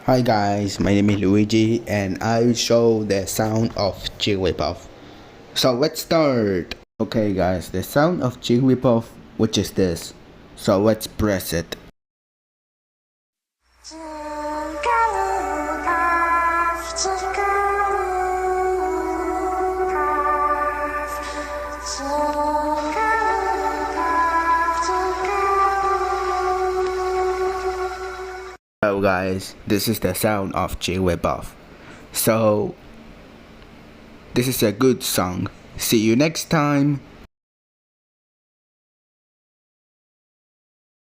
Hi guys, my name is Luigi and I will show the sound of jigglypuff. So let's start. Okay guys, the sound of jigglypuff, which is this. So let's press it. Hello guys, this is the sound of jigglypuff. So this is a good song. See you next time.